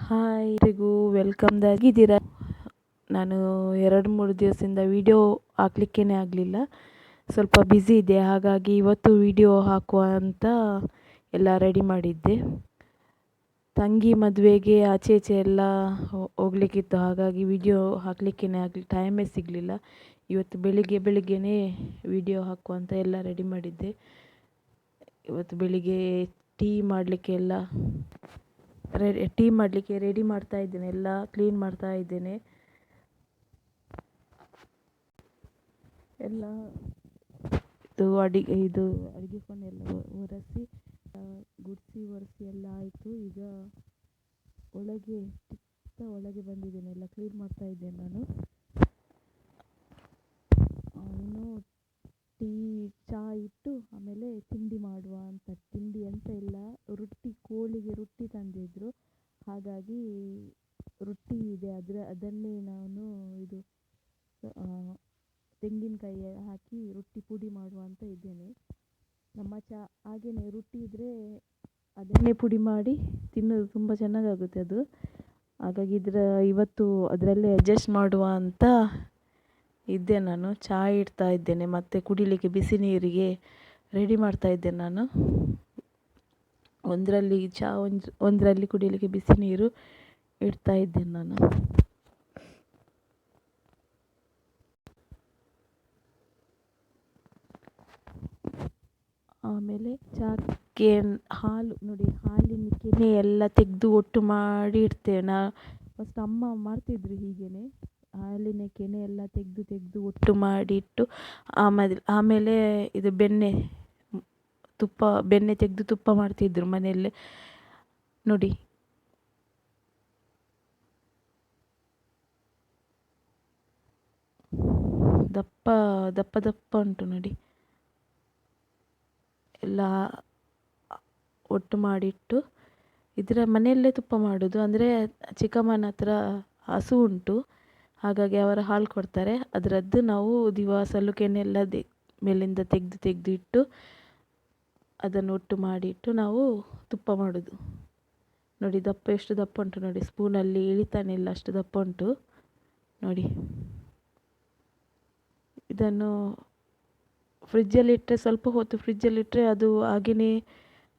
Hi ಎಲ್ರಿಗೂ welcome ಆಗಿದ್ದೀರಾ. ನಾನು 2-3 ದಿವಸದಿಂದ ವಿಡಿಯೋ ಹಾಕ್ಲಿಕ್ಕೇ ಆಗಲಿಲ್ಲ, ಸ್ವಲ್ಪ ಬ್ಯುಸಿ ಇದೆ. ಹಾಗಾಗಿ ಇವತ್ತು ವಿಡಿಯೋ ಹಾಕುವ ಅಂತ ಎಲ್ಲ ರೆಡಿ ಮಾಡಿದ್ದೆ. ತಂಗಿ ಮದುವೆಗೆ ಆಚೆ ಈಚೆ ಎಲ್ಲ ಹೋಗ್ಲಿಕ್ಕಿತ್ತು, ಹಾಗಾಗಿ ವಿಡಿಯೋ ಹಾಕ್ಲಿಕ್ಕೇ ಟೈಮೇ ಸಿಗಲಿಲ್ಲ. ಇವತ್ತು ಬೆಳಿಗ್ಗೆನೇ ವಿಡಿಯೋ ಹಾಕುವ ಅಂತ ಎಲ್ಲ ರೆಡಿ ಮಾಡಿದ್ದೆ. ಇವತ್ತು ಬೆಳಿಗ್ಗೆ ಟೀ ಮಾಡಲಿಕ್ಕೆ ರೆಡಿ ಮಾಡ್ತಾ ಇದ್ದೇನೆ, ಎಲ್ಲ ಕ್ಲೀನ್ ಮಾಡ್ತಾ ಇದ್ದೇನೆ. ಎಲ್ಲ ಇದು ಅಡುಗೆ ಕೋಣೆಲ್ಲ ಒರೆಸಿ ಗುಡಿಸಿ ಒರೆಸಿ ಎಲ್ಲ ಆಯಿತು. ಈಗ ಒಳಗೆ ಬಂದಿದ್ದೇನೆ, ಎಲ್ಲ ಕ್ಲೀನ್ ಮಾಡ್ತಾ ಇದ್ದೇನೆ ನಾನು. ಇನ್ನು ಚಹಾ ಇಟ್ಟು ಆಮೇಲೆ ತಿಂಡಿ ಮಾಡುವ ಅಂತ. ತಿಂಡಿ ಅಂತ ಇಲ್ಲ, ಕೋಳಿಗೆ ರೊಟ್ಟಿ ತಂದಿದ್ರು, ಹಾಗಾಗಿ ರೊಟ್ಟಿ ಇದೆ. ಅದನ್ನೇ ನಾನು ತೆಂಗಿನಕಾಯಿ ಹಾಕಿ ರೊಟ್ಟಿ ಪುಡಿ ಮಾಡುವ ಅಂತ ಇದ್ದೇನೆ. ಹಾಗೆಯೇ ರೊಟ್ಟಿ ಇದ್ದರೆ ಅದನ್ನೇ ಪುಡಿ ಮಾಡಿ ತಿನ್ನೋದು ತುಂಬ ಚೆನ್ನಾಗಾಗುತ್ತೆ ಅದು. ಹಾಗಾಗಿ ಇವತ್ತು ಅದರಲ್ಲೇ ಅಡ್ಜಸ್ಟ್ ಮಾಡುವ ಅಂತ ಇದ್ದೆ ನಾನು. ಚಹಾ ಇಡ್ತಾ ಇದ್ದೇನೆ, ಮತ್ತು ಕುಡಿಲಿಕ್ಕೆ ಬಿಸಿ ನೀರಿಗೆ ರೆಡಿ ಮಾಡ್ತಾ ಇದ್ದೇನೆ ನಾನು. ಒಂದರಲ್ಲಿ ಕುಡಿಲಿಕ್ಕೆ ಬಿಸಿ ನೀರು ಇಡ್ತಾ ಇದ್ದೇನೆ ನಾನು. ಆಮೇಲೆ ಚಹಾಕ್ಕೆ ಹಾಲು ನೋಡಿ, ಹಾಲಿನ ಕೆನೆ ಎಲ್ಲ ತೆಗೆದು ಒಟ್ಟು ಮಾಡಿ ಇಡ್ತೇವೆ. ಫಸ್ಟ್ ಅಮ್ಮ ಮಾಡ್ತಿದ್ರು ಹೀಗೇನೆ, ಹಾಲಿನ ಕೆನೆ ಎಲ್ಲ ತೆಗೆದು ಒಟ್ಟು ಮಾಡಿ ಇಟ್ಟು ಆಮೇಲೆ ಇದು ಬೆಣ್ಣೆ ತೆಗೆದು ತುಪ್ಪ ಮಾಡ್ತಿದ್ರು ಮನೆಯಲ್ಲೇ ನೋಡಿ. ದಪ್ಪ ಉಂಟು ನೋಡಿ, ಎಲ್ಲ ಒಟ್ಟು ಮಾಡಿಟ್ಟು ಮನೆಯಲ್ಲೇ ತುಪ್ಪ ಮಾಡೋದು. ಅಂದರೆ ಚಿಕ್ಕಮ್ಮನ ಹತ್ರ ಹಸು ಉಂಟು, ಹಾಗಾಗಿ ಅವರ ಹಾಲು ಕೊಡ್ತಾರೆ. ಅದರದ್ದು ನಾವು ದಿವಸಲು ಕೆನೆಲ್ಲ ಮೇಲಿಂದ ತೆಗೆದು ಇಟ್ಟು ಅದನ್ನು ಒಟ್ಟು ಮಾಡಿಟ್ಟು ನಾವು ತುಪ್ಪ ಮಾಡೋದು ನೋಡಿ. ಎಷ್ಟು ದಪ್ಪ ಉಂಟು ನೋಡಿ, ಸ್ಪೂನಲ್ಲಿ ಇಳಿತಾನೆ ಇಲ್ಲ, ಅಷ್ಟು ದಪ್ಪ ಉಂಟು ನೋಡಿ. ಇದನ್ನು ಸ್ವಲ್ಪ ಹೊತ್ತು ಫ್ರಿಜ್ಜಲ್ಲಿಟ್ಟರೆ ಅದು ಹಾಗೆಯೇ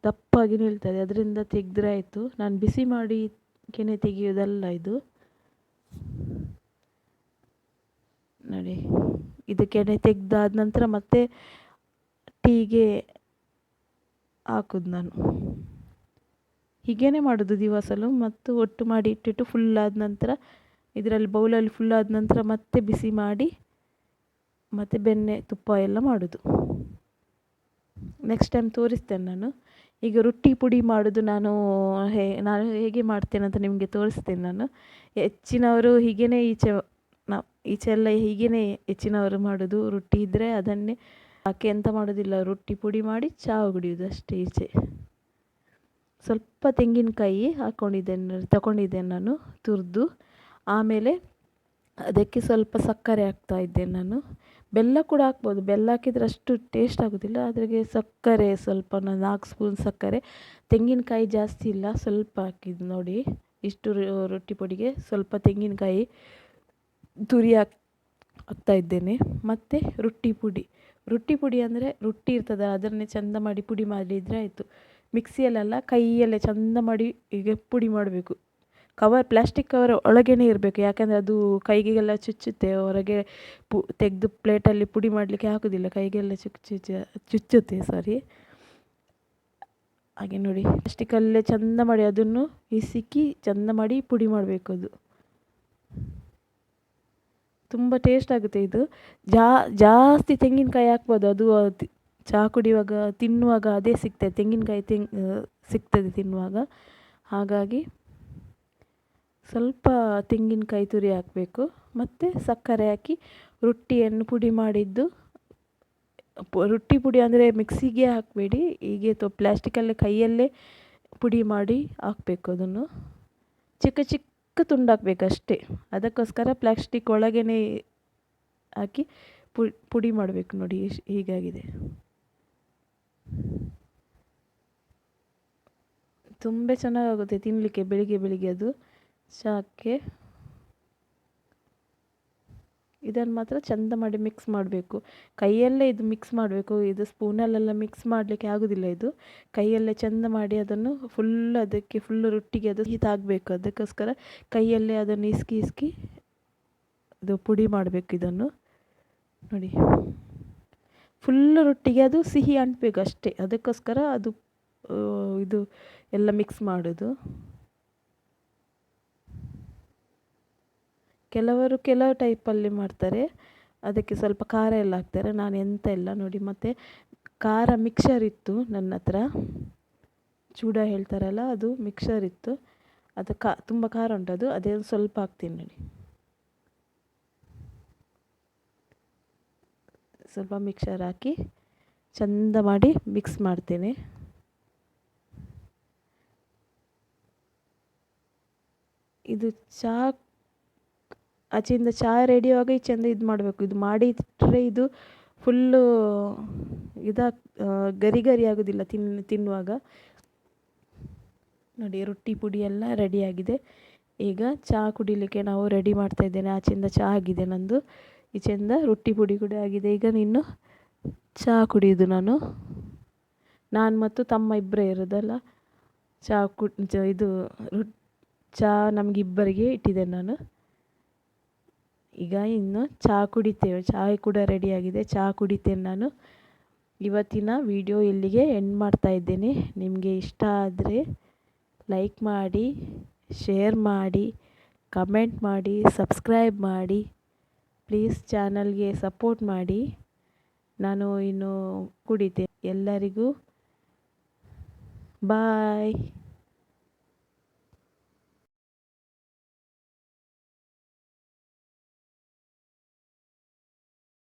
ದಪ್ಪಾಗಿ ನಿಲ್ತದೆ, ಅದರಿಂದ ತೆಗೆದ್ರೆ ಆಯಿತು. ನಾನು ಬಿಸಿ ಮಾಡಿ ಕೆನೆ ತೆಗೆಯೋದಲ್ಲ ಇದು ನೋಡಿ. ಇದು ಕೆನೆ ತೆಗೆದಾದ ನಂತರ ಮತ್ತೆ ಟೀಗೆ ಹಾಕೋದು ನಾನು. ಹೀಗೇನೆ ಮಾಡೋದು ದಿವಸಲು. ಮತ್ತು ಒಟ್ಟು ಮಾಡಿ ಇಟ್ಟಿಟ್ಟು ಫುಲ್ ಆದ ನಂತರ ಬೌಲಲ್ಲಿ ಫುಲ್ ಆದ ನಂತರ ಮತ್ತೆ ಬಿಸಿ ಮಾಡಿ ಮತ್ತು ಬೆಣ್ಣೆ ತುಪ್ಪ ಎಲ್ಲ ಮಾಡೋದು. ನೆಕ್ಸ್ಟ್ ಟೈಮ್ ತೋರಿಸ್ತೇನೆ ನಾನು. ಈಗ ರೊಟ್ಟಿ ಪುಡಿ ಮಾಡೋದು ನಾನು ಹೇಗೆ ಮಾಡ್ತೇನೆ ಅಂತ ನಿಮಗೆ ತೋರಿಸ್ತೇನೆ ನಾನು. ಹೆಚ್ಚಿನವರು ಹೀಗೇನೆ ಈಚೆ ಎಲ್ಲ ಹೀಗೇನೆ ಹೆಚ್ಚಿನವರು ಮಾಡೋದು. ರೊಟ್ಟಿ ಇದ್ದರೆ ಅದನ್ನೇ ಹಾಕಿ ಎಂತ ಮಾಡೋದಿಲ್ಲ, ರೊಟ್ಟಿ ಪುಡಿ ಮಾಡಿ ಚಹಾ ಕುಡಿಯೋದು ಅಷ್ಟೇ. ಈಚೆ ಸ್ವಲ್ಪ ತೆಂಗಿನಕಾಯಿ ತಗೊಂಡಿದ್ದೇನೆ ನಾನು ತುರಿದು. ಆಮೇಲೆ ಅದಕ್ಕೆ ಸ್ವಲ್ಪ ಸಕ್ಕರೆ ಹಾಕ್ತಾ ಇದ್ದೇನೆ ನಾನು. ಬೆಲ್ಲ ಕೂಡ ಹಾಕ್ಬೋದು, ಬೆಲ್ಲ ಹಾಕಿದರೆ ಅಷ್ಟು ಟೇಸ್ಟ್ ಆಗೋದಿಲ್ಲ. ಅದ್ರಾಗೆ ಸಕ್ಕರೆ ಸ್ವಲ್ಪ 4 ಸ್ಪೂನ್ ಸಕ್ಕರೆ, ತೆಂಗಿನಕಾಯಿ ಜಾಸ್ತಿ ಇಲ್ಲ, ಸ್ವಲ್ಪ ಹಾಕಿದ್ದು ನೋಡಿ. ಇಷ್ಟು ರೊಟ್ಟಿ ಪುಡಿಗೆ ಸ್ವಲ್ಪ ತೆಂಗಿನಕಾಯಿ ತುರಿ ಹಾಕ್ತಾ ಇದ್ದೇನೆ. ಮತ್ತು ರೊಟ್ಟಿ ಪುಡಿ ಅಂದರೆ ರೊಟ್ಟಿ ಇರ್ತದೆ, ಅದನ್ನೇ ಚೆಂದ ಮಾಡಿ ಪುಡಿ ಮಾಡಿದರೆ ಆಯಿತು. ಮಿಕ್ಸಿಯಲ್ಲೆಲ್ಲ ಕೈಯಲ್ಲೇ ಚೆಂದ ಮಾಡಿ ಹೀಗೆ ಪುಡಿ ಮಾಡಬೇಕು. ಪ್ಲಾಸ್ಟಿಕ್ ಕವರ್ ಒಳಗೇನೆ ಇರಬೇಕು, ಯಾಕಂದರೆ ಅದು ಕೈಗೆಲ್ಲ ಚುಚ್ಚುತ್ತೆ. ಹೊರಗೆ ತೆಗೆದು ಪ್ಲೇಟಲ್ಲಿ ಪುಡಿ ಮಾಡಲಿಕ್ಕೆ ಹಾಕೋದಿಲ್ಲ, ಕೈಗೆಲ್ಲ ಚುಚ್ಚುತ್ತೆ. ಹಾಗೆ ನೋಡಿ, ಪ್ಲಾಸ್ಟಿಕಲ್ಲೇ ಚೆಂದ ಮಾಡಿ ಅದನ್ನು ಹಿಸುಕಿ ಚೆಂದ ಮಾಡಿ ಪುಡಿ ಮಾಡಬೇಕು. ಅದು ತುಂಬ ಟೇಸ್ಟ್ ಆಗುತ್ತೆ. ಇದು ಜಾಸ್ತಿ ತೆಂಗಿನಕಾಯಿ ಹಾಕ್ಬೋದು, ಅದು ಚಹಾ ಕುಡಿಯುವಾಗ ತಿನ್ನುವಾಗ ಅದೇ ಸಿಗ್ತದೆ, ತೆಂಗಿನಕಾಯಿ ಸಿಗ್ತದೆ ತಿನ್ನುವಾಗ. ಹಾಗಾಗಿ ಸ್ವಲ್ಪ ತೆಂಗಿನಕಾಯಿ ತುರಿ ಹಾಕಬೇಕು, ಮತ್ತು ಸಕ್ಕರೆ ಹಾಕಿ ರೊಟ್ಟಿಯನ್ನು ಪುಡಿ ಮಾಡಿದ್ದು. ರೊಟ್ಟಿ ಪುಡಿ ಅಂದರೆ ಮಿಕ್ಸಿಗೆ ಹಾಕಬೇಡಿ, ಹೀಗೆ ಪ್ಲಾಸ್ಟಿಕಲ್ಲೇ ಕೈಯಲ್ಲೇ ಪುಡಿ ಮಾಡಿ ಹಾಕಬೇಕು. ಅದನ್ನು ಚಿಕ್ಕ ಚಿಕ್ಕ ತುಂಡು ಹಾಕಬೇಕು ಅಷ್ಟೇ. ಅದಕ್ಕೋಸ್ಕರ ಪ್ಲಾಸ್ಟಿಕ್ ಒಳಗೇ ಹಾಕಿ ಪುಡಿ ಮಾಡಬೇಕು ನೋಡಿ. ಹೀಗಾಗಿದೆ, ತುಂಬ ಚೆನ್ನಾಗಾಗುತ್ತೆ ತಿನ್ನಲಿಕ್ಕೆ ಬೆಳಿಗ್ಗೆ ಅದು. ಚಹಾಕ್ಕೆ ಇದನ್ನು ಮಾತ್ರ ಚೆಂದ ಮಾಡಿ ಮಿಕ್ಸ್ ಮಾಡಬೇಕು. ಕೈಯಲ್ಲೇ ಇದು ಮಿಕ್ಸ್ ಮಾಡಬೇಕು. ಇದು ಸ್ಪೂನಲ್ಲೆಲ್ಲ ಮಿಕ್ಸ್ ಮಾಡಲಿಕ್ಕೆ ಆಗೋದಿಲ್ಲ. ಇದು ಕೈಯಲ್ಲೇ ಚೆಂದ ಮಾಡಿ ಅದನ್ನು ಅದಕ್ಕೆ ರೊಟ್ಟಿಗೆ ಅದು ಹಿತಾಗಬೇಕು. ಅದಕ್ಕೋಸ್ಕರ ಕೈಯಲ್ಲೇ ಅದನ್ನು ಇಸ್ಕಿ ಇದು ಪುಡಿ ಮಾಡಬೇಕು. ಇದನ್ನು ನೋಡಿ, ರೊಟ್ಟಿಗೆ ಅದು ಸಿಹಿ ಅಂಟಬೇಕು ಅಷ್ಟೇ. ಅದಕ್ಕೋಸ್ಕರ ಅದು ಇದು ಎಲ್ಲ ಮಿಕ್ಸ್ ಮಾಡೋದು. ಕೆಲವು ಟೈಪಲ್ಲಿ ಮಾಡ್ತಾರೆ, ಅದಕ್ಕೆ ಸ್ವಲ್ಪ ಖಾರ ಎಲ್ಲ ಹಾಕ್ತಾರೆ. ನಾನು ಎಂತ ಇಲ್ಲ ನೋಡಿ. ಮತ್ತು ಖಾರ ಮಿಕ್ಸರ್ ಇತ್ತು ನನ್ನ ಹತ್ರ, ಚೂಡ ಹೇಳ್ತಾರಲ್ಲ, ಅದು ಮಿಕ್ಸರ್ ಇತ್ತು. ಅದು ತುಂಬ ಖಾರ ಉಂಟು. ಅದೇ ಸ್ವಲ್ಪ ಹಾಕ್ತೀನಿ ನೋಡಿ. ಸ್ವಲ್ಪ ಮಿಕ್ಸರ್ ಹಾಕಿ ಚೆಂದ ಮಾಡಿ ಮಿಕ್ಸ್ ಮಾಡ್ತೇನೆ. ಇದು ಚಹಾ ಆಚೆಯಿಂದ ಚಹಾ ರೆಡಿ ಆಗಿ ಚೆಂದ ಇದು ಮಾಡಬೇಕು. ಇದು ಮಾಡಿಟ್ರೆ ಇದು ಫುಲ್ಲು ಗರಿ ಗರಿ ಆಗೋದಿಲ್ಲ ತಿನ್ನುವಾಗ. ನೋಡಿ, ರೊಟ್ಟಿ ಪುಡಿ ಎಲ್ಲ ರೆಡಿಯಾಗಿದೆ. ಈಗ ಚಹಾ ಕುಡಿಲಿಕ್ಕೆ ನಾವು ರೆಡಿ ಮಾಡ್ತಾ ಇದ್ದೇನೆ. ಆಚೆಯಿಂದ ಚಹಾ ಆಗಿದೆ ನಂದು, ಈಚೆಯಿಂದ ರೊಟ್ಟಿ ಪುಡಿ ಕೂಡ ಆಗಿದೆ. ಈಗ ಇನ್ನು ಚಹಾ ಕುಡಿಯೋದು ನಾನು ಮತ್ತು ತಮ್ಮ ಇಬ್ಬರೇ ಇರೋದಲ್ಲ. ಚಹಾ ನಮಗಿಬ್ಬರಿಗೆ ಇಟ್ಟಿದ್ದೇನೆ ನಾನು. ಈಗ ಇನ್ನು ಚಹಾ ಕುಡಿತೇವೆ. ಚಹಾ ಕೂಡ ರೆಡಿಯಾಗಿದೆ, ಚಹಾ ಕುಡಿತೇನೆ ನಾನು. ಇವತ್ತಿನ ವಿಡಿಯೋ ಇಲ್ಲಿಗೆ ಎಂಡ್ ಮಾಡ್ತಾ ಇದ್ದೇನೆ. ನಿಮಗೆ ಇಷ್ಟ ಆದರೆ ಲೈಕ್ ಮಾಡಿ, ಶೇರ್ ಮಾಡಿ, ಕಮೆಂಟ್ ಮಾಡಿ, ಸಬ್ಸ್ಕ್ರೈಬ್ ಮಾಡಿ. ಪ್ಲೀಸ್ ಚಾನಲ್ಗೆ ಸಪೋರ್ಟ್ ಮಾಡಿ. ನಾನು ಇನ್ನು ಕುಡಿತೇನೆ. ಎಲ್ಲರಿಗೂ ಬಾಯ್.